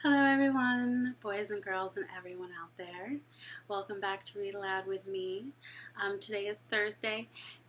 Hello everyone, boys and girls and everyone out there. Welcome back to Read Aloud with me. Today is Thursday,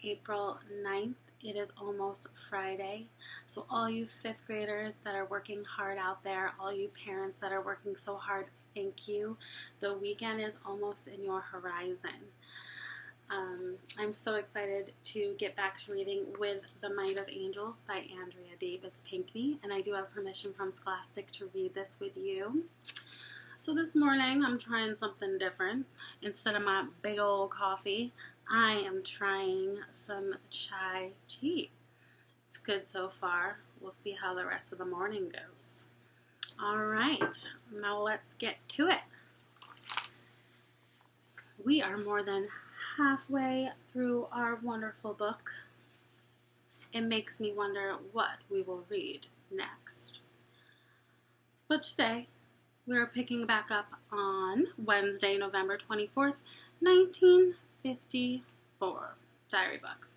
April 9th. It is almost Friday. So all you 5th graders that are working hard out there, all you parents that are working so hard, thank you. The weekend is almost in your horizon. I'm so excited to get back to reading With the Might of Angels by Andrea Davis Pinkney, and I do have permission from Scholastic to read this with you. So this morning I'm trying something different. Instead of my big old coffee, I am trying some chai tea. It's good so far. We'll see how the rest of the morning goes. Alright, now let's get to it. We are more than halfway through our wonderful book. It makes me wonder what we will read next. But today, we are picking back up on Wednesday, November 24th, 1954. Diary book.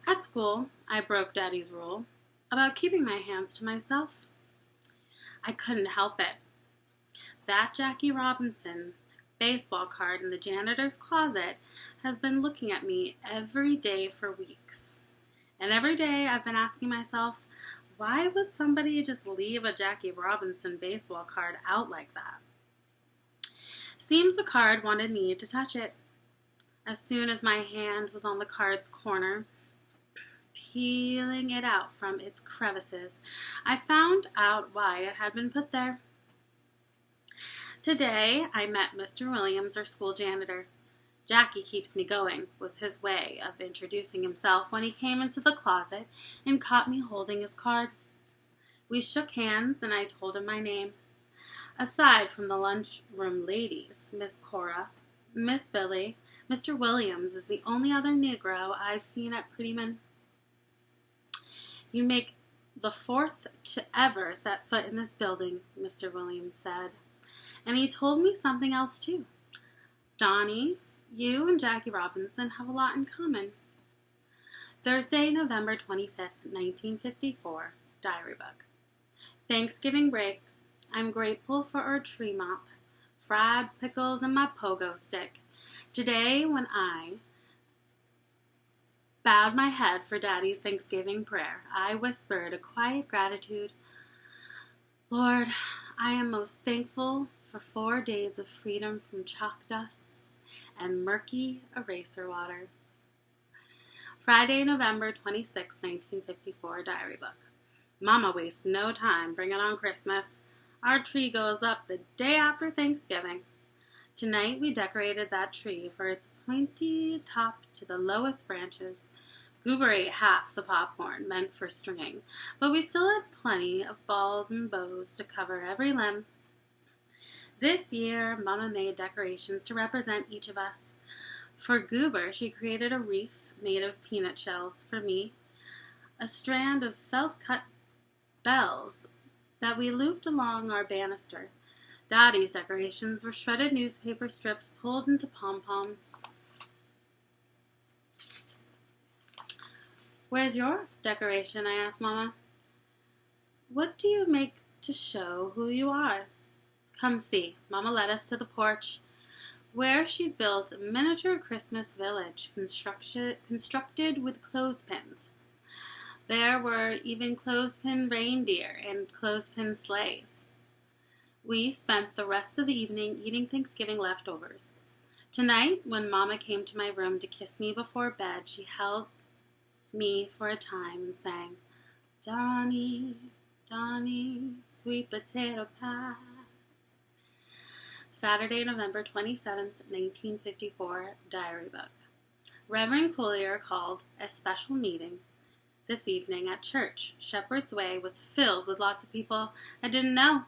At school, I broke Daddy's rule about keeping my hands to myself. I couldn't help it. That Jackie Robinson baseball card in the janitor's closet has been looking at me every day for weeks. And every day I've been asking myself, why would somebody just leave a Jackie Robinson baseball card out like that? Seems the card wanted me to touch it. As soon as my hand was on the card's corner, peeling it out from its crevices, I found out why it had been put there. Today, I met Mr. Williams, our school janitor. Jackie keeps me going was his way of introducing himself when he came into the closet and caught me holding his card. We shook hands and I told him my name. Aside from the lunchroom ladies, Miss Cora, Miss Billy, Mr. Williams is the only other Negro I've seen at Prettyman. You make the 4th to ever set foot in this building, Mr. Williams said. And he told me something else too. Dawnie, you and Jackie Robinson have a lot in common. Thursday, November 25th, 1954. Diary book. Thanksgiving break. I'm grateful for our tree mop, fried pickles, and my pogo stick. Today, when I bowed my head for Daddy's Thanksgiving prayer, I whispered a quiet gratitude. Lord, I am most thankful for 4 days of freedom from chalk dust and murky eraser water. Friday, November 26, 1954, diary book. Mama wastes no time bringing on Christmas. Our tree goes up the day after Thanksgiving. Tonight we decorated that tree for its pointy top to the lowest branches. Goober ate half the popcorn meant for stringing, but we still had plenty of balls and bows to cover every limb. This year, Mama made decorations to represent each of us. For Goober, she created a wreath made of peanut shells. For me, a strand of felt-cut bells that we looped along our banister. Daddy's decorations were shredded newspaper strips pulled into pom-poms. Where's your decoration? I asked Mama. What do you make to show who you are? Come see. Mama led us to the porch, where she'd built a miniature Christmas village constructed with clothespins. There were even clothespin reindeer and clothespin sleighs. We spent the rest of the evening eating Thanksgiving leftovers. Tonight, when Mama came to my room to kiss me before bed, she held me for a time and sang, Dawnie, Dawnie, sweet potato pie. Saturday, November 27th, 1954, diary book. Reverend Collier called a special meeting this evening at church. Shepherd's Way was filled with lots of people I didn't know.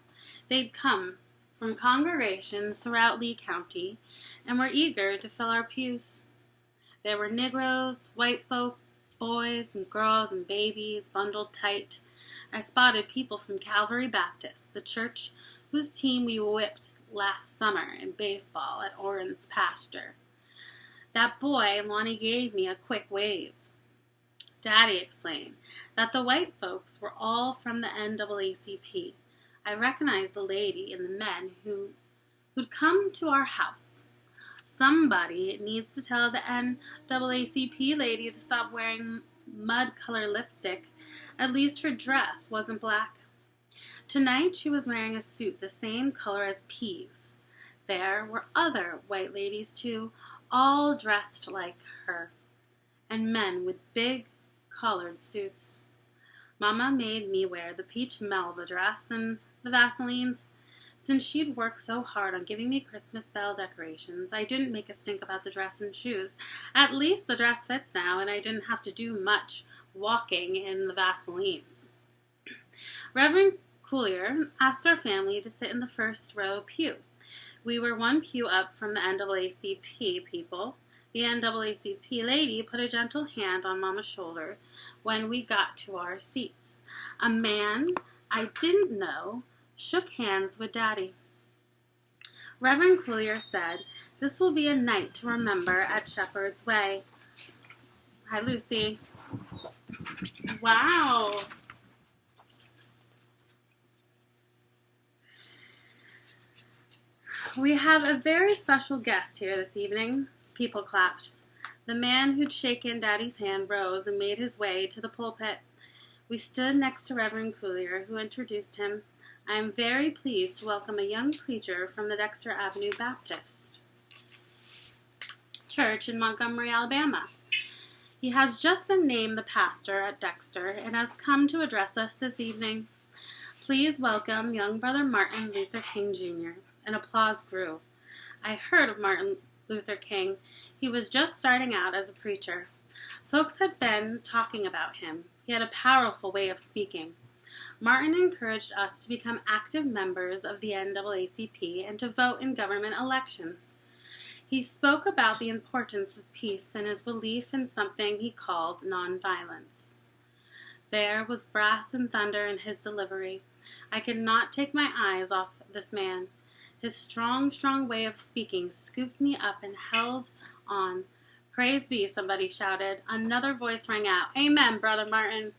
They'd come from congregations throughout Lee County and were eager to fill our pews. There were Negroes, white folk, boys and girls and babies bundled tight. I spotted people from Calvary Baptist, the church whose team we whipped last summer in baseball at Orrin's pasture. That boy, Lonnie, gave me a quick wave. Daddy explained that the white folks were all from the NAACP, I recognized the lady and the men who'd come to our house. Somebody needs to tell the NAACP lady to stop wearing mud-colored lipstick. At least her dress wasn't black. Tonight she was wearing a suit the same color as peas. There were other white ladies too, all dressed like her, and men with big collared suits. Mama made me wear the peach Melba dress and the Vaselines. Since she'd worked so hard on giving me Christmas bell decorations, I didn't make a stink about the dress and shoes. At least the dress fits now, and I didn't have to do much walking in the Vaselines. Reverend Coulier asked our family to sit in the first row pew. We were one pew up from the NAACP people. The NAACP lady put a gentle hand on Mama's shoulder when we got to our seats. A man I didn't know shook hands with Daddy. Reverend Coulier said, "This will be a night to remember at Shepherd's Way." Hi, Lucy. Wow. We have a very special guest here this evening. People clapped. The man who'd shaken Daddy's hand rose and made his way to the pulpit. We stood next to Reverend Coulier, who introduced him. I am very pleased to welcome a young preacher from the Dexter Avenue Baptist Church in Montgomery, Alabama. He has just been named the pastor at Dexter and has come to address us this evening. Please welcome young brother Martin Luther King Jr. And applause grew. I heard of Martin Luther King. He was just starting out as a preacher. Folks had been talking about him. He had a powerful way of speaking. Martin encouraged us to become active members of the NAACP and to vote in government elections. He spoke about the importance of peace and his belief in something he called nonviolence. There was brass and thunder in his delivery. I could not take my eyes off this man. His strong way of speaking scooped me up and held on. Praise be, somebody shouted. Another voice rang out, Amen, Brother Martin.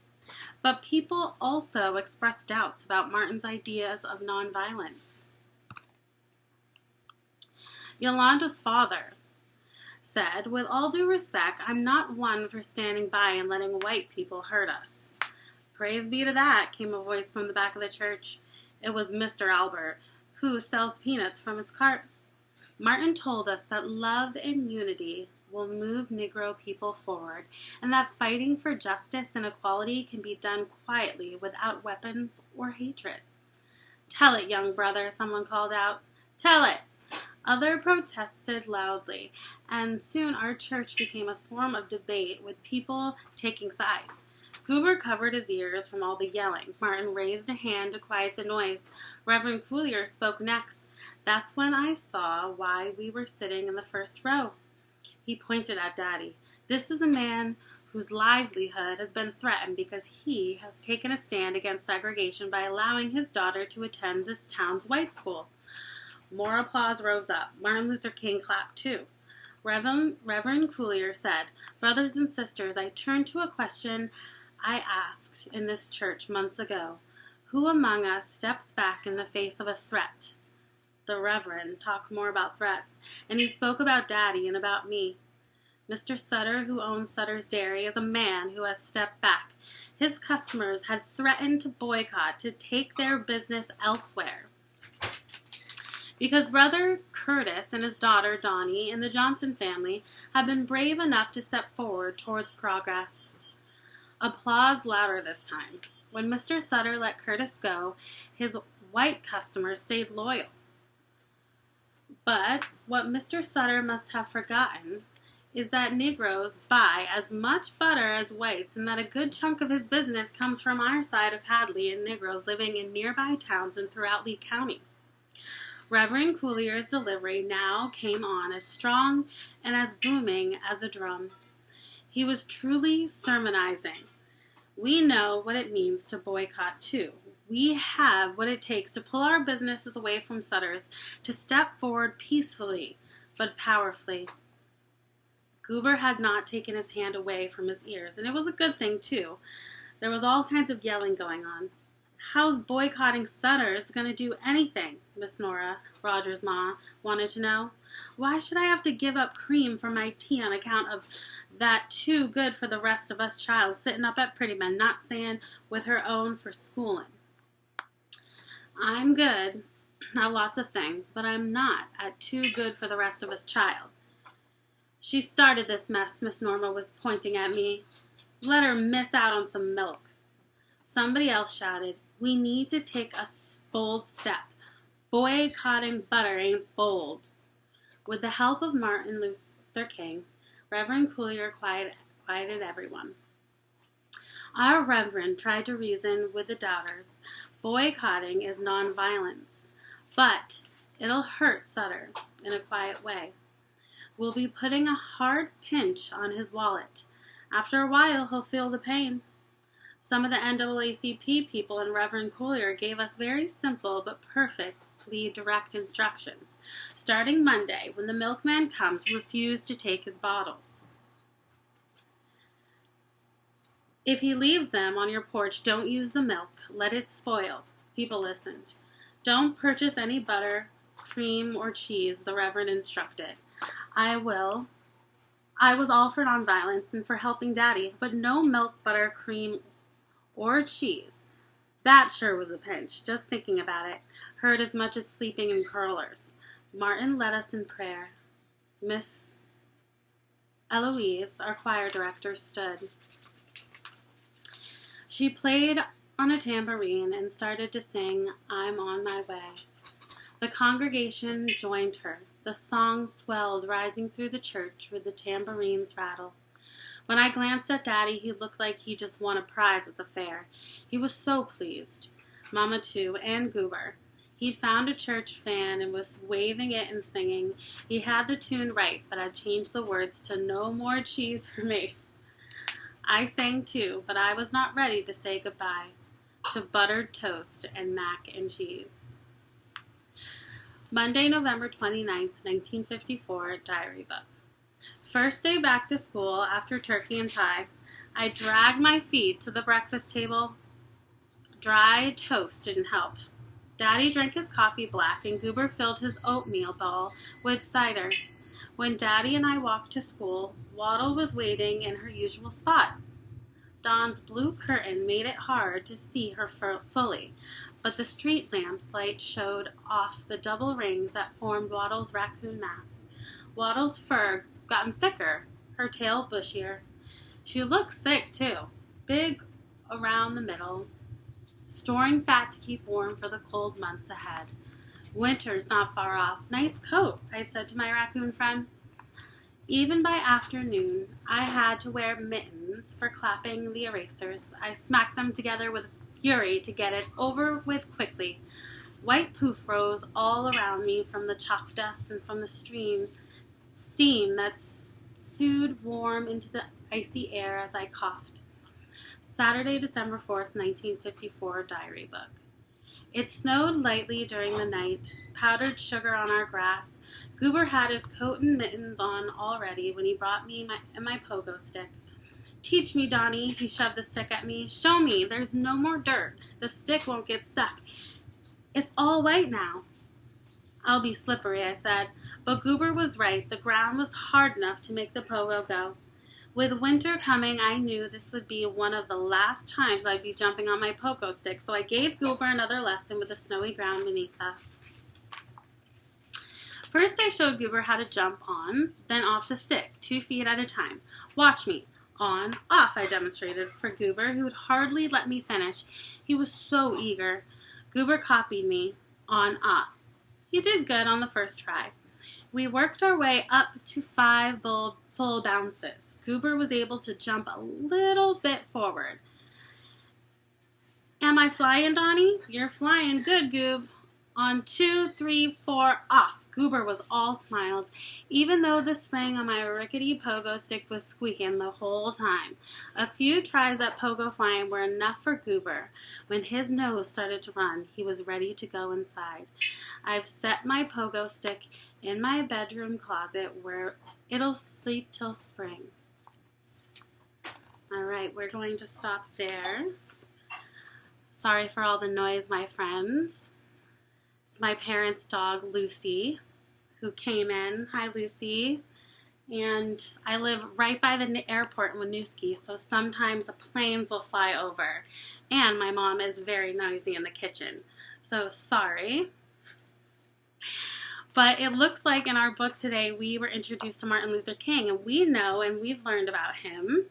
But people also expressed doubts about Martin's ideas of nonviolence. Yolanda's father said, with all due respect, I'm not one for standing by and letting white people hurt us. Praise be to that, came a voice from the back of the church. It was Mr. Albert, who sells peanuts from his cart. Martin told us that love and unity will move Negro people forward, and that fighting for justice and equality can be done quietly without weapons or hatred. Tell it, young brother, someone called out. Tell it! Others protested loudly, and soon our church became a swarm of debate with people taking sides. Goober covered his ears from all the yelling. Martin raised a hand to quiet the noise. Reverend Coulier spoke next. That's when I saw why we were sitting in the first row. He pointed at Daddy. This is a man whose livelihood has been threatened because he has taken a stand against segregation by allowing his daughter to attend this town's white school. More applause rose up. Martin Luther King clapped too. Reverend Coulier said, Brothers and sisters, I turn to a question I asked in this church months ago. Who among us steps back in the face of a threat? The Reverend talked more about threats, and he spoke about Daddy and about me. Mr. Sutter, who owns Sutter's Dairy, is a man who has stepped back. His customers had threatened to boycott, to take their business elsewhere. Because Brother Curtis and his daughter Dawnie and the Johnson family have been brave enough to step forward towards progress. Applause louder this time. When Mr. Sutter let Curtis go, his white customers stayed loyal. But what Mr. Sutter must have forgotten is that Negroes buy as much butter as whites, and that a good chunk of his business comes from our side of Hadley and Negroes living in nearby towns and throughout Lee County. Reverend Coulier's delivery now came on as strong and as booming as a drum. He was truly sermonizing. We know what it means to boycott, too. We have what it takes to pull our businesses away from Sutter's, to step forward peacefully, but powerfully. Goober had not taken his hand away from his ears, and it was a good thing, too. There was all kinds of yelling going on. How's boycotting Sutter going to do anything? Miss Nora, Roger's ma, wanted to know. Why should I have to give up cream for my tea on account of that too good for the rest of us child sitting up at Pretty Men, not saying with her own for schooling? I'm good at lots of things, but I'm not at too good for the rest of us child. She started this mess, Miss Norma was pointing at me. Let her miss out on some milk. Somebody else shouted, we need to take a bold step. Boycotting butter ain't bold. With the help of Martin Luther King, Reverend Coolier quieted everyone. Our Reverend tried to reason with the doubters. Boycotting is nonviolence, but it'll hurt Sutter in a quiet way. We'll be putting a hard pinch on his wallet. After a while, he'll feel the pain. Some of the NAACP people and Reverend Coolier gave us very simple but perfectly direct instructions. Starting Monday, when the milkman comes, refuse to take his bottles. If he leaves them on your porch, don't use the milk. Let it spoil. People listened. Don't purchase any butter, cream, or cheese, the Reverend instructed. I was all for nonviolence and for helping Daddy, but no milk, butter, cream, or cheese. That sure was a pinch. Just thinking about it hurt as much as sleeping in curlers. Martin led us in prayer. Miss Eloise, our choir director, stood. She played on a tambourine and started to sing, I'm on my way. The congregation joined her. The song swelled, rising through the church with the tambourine's rattle. When I glanced at Daddy, he looked like he just won a prize at the fair. He was so pleased. Mama, too, and Goober. He'd found a church fan and was waving it and singing. He had the tune right, but I'd changed the words to no more cheese for me. I sang too, but I was not ready to say goodbye to buttered toast and mac and cheese. Monday, November 29th, 1954, diary book. First day back to school after turkey and pie. I dragged my feet to the breakfast table. Dry toast didn't help. Daddy drank his coffee black and Goober filled his oatmeal bowl with cider. When Daddy and I walked to school, Waddle was waiting in her usual spot. Dawn's blue curtain made it hard to see her fully, but the street lamp's light showed off the double rings that formed Waddle's raccoon mask. Waddle's fur gotten thicker, her tail bushier. She looks thick, too, big around the middle, storing fat to keep warm for the cold months ahead. Winter's not far off. Nice coat, I said to my raccoon friend. Even by afternoon, I had to wear mittens for clapping the erasers. I smacked them together with fury to get it over with quickly. White poof rose all around me from the chalk dust and from the steam that soothed warm into the icy air as I coughed. Saturday, December 4th, 1954, diary book. It snowed lightly during the night, powdered sugar on our grass. Goober had his coat and mittens on already when he brought me my pogo stick. Teach me, Dawnie, he shoved the stick at me. Show me, there's no more dirt. The stick won't get stuck. It's all white now. I'll be slippery, I said. But Goober was right. The ground was hard enough to make the pogo go. With winter coming, I knew this would be one of the last times I'd be jumping on my pogo stick, so I gave Goober another lesson with the snowy ground beneath us. First, I showed Goober how to jump on, then off the stick, 2 feet at a time. Watch me. On, off, I demonstrated for Goober, who would hardly let me finish. He was so eager. Goober copied me. On, off. He did good on the first try. We worked our way up to 5 full bounces. Goober was able to jump a little bit forward. Am I flying, Dawnie? You're flying good, Goob. On 2, 3, 4, off. Goober was all smiles, even though the spring on my rickety pogo stick was squeaking the whole time. A few tries at pogo flying were enough for Goober. When his nose started to run, he was ready to go inside. I've set my pogo stick in my bedroom closet where it'll sleep till spring. All right, we're going to stop there. Sorry for all the noise, my friends. It's my parents' dog, Lucy, who came in. Hi, Lucy. And I live right by the airport in Winooski, so sometimes the planes will fly over. And my mom is very noisy in the kitchen, so sorry. But it looks like in our book today we were introduced to Martin Luther King, and we know and we've learned about him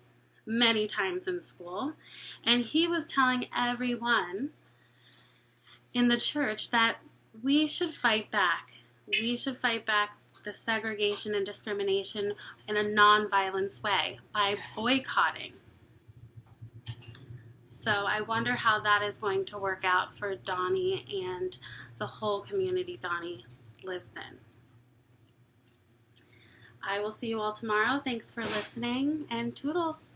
many times in school. And he was telling everyone in the church that we should fight back. We should fight back the segregation and discrimination in a nonviolent way by boycotting. So I wonder how that is going to work out for Dawnie and the whole community Dawnie lives in. I will see you all tomorrow. Thanks for listening, and Tootles.